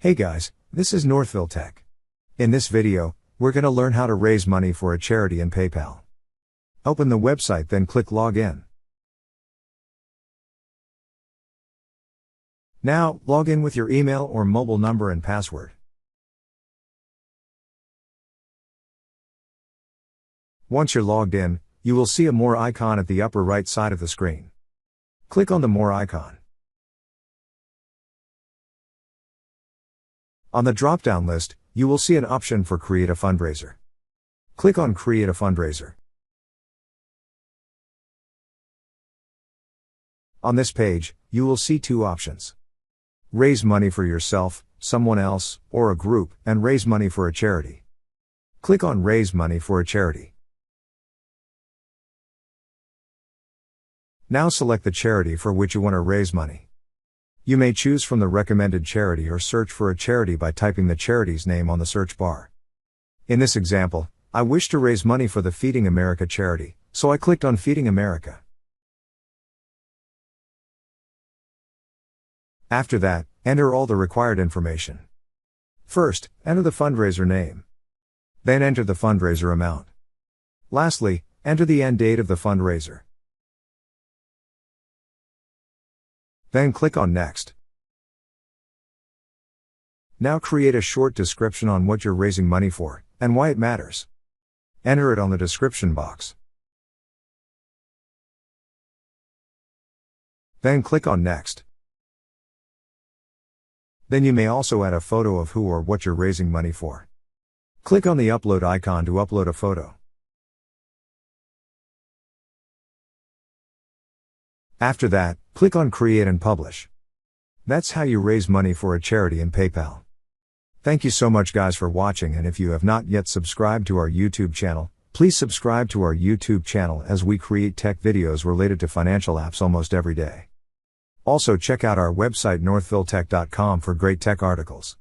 Hey guys, this is Northville Tech. In this video, we're going to learn how to raise money for a charity in PayPal. Open the website, then click Login. Now, log in with your email or mobile number and password. Once you're logged in, you will see a More icon at the upper right side of the screen. Click on the More icon. On the drop-down list, you will see an option for Create a Fundraiser. Click on Create a Fundraiser. On this page, you will see two options. Raise money for yourself, someone else, or a group, and raise money for a charity. Click on Raise money for a charity. Now select the charity for which you want to raise money. You may choose from the recommended charity or search for a charity by typing the charity's name on the search bar. In this example, I wish to raise money for the Feeding America charity, so I clicked on Feeding America. After that, enter all the required information. First, enter the fundraiser name. Then enter the fundraiser amount. Lastly, enter the end date of the fundraiser. Then click on Next. Now create a short description on what you're raising money for, and why it matters. Enter it on the description box. Then click on Next. Then you may also add a photo of who or what you're raising money for. Click on the Upload icon to upload a photo. After that, click on Create and Publish. That's how you raise money for a charity in PayPal. Thank you so much guys for watching, and if you have not yet subscribed to our YouTube channel, please subscribe to our YouTube channel as we create tech videos related to financial apps almost every day. Also check out our website northvilletech.com for great tech articles.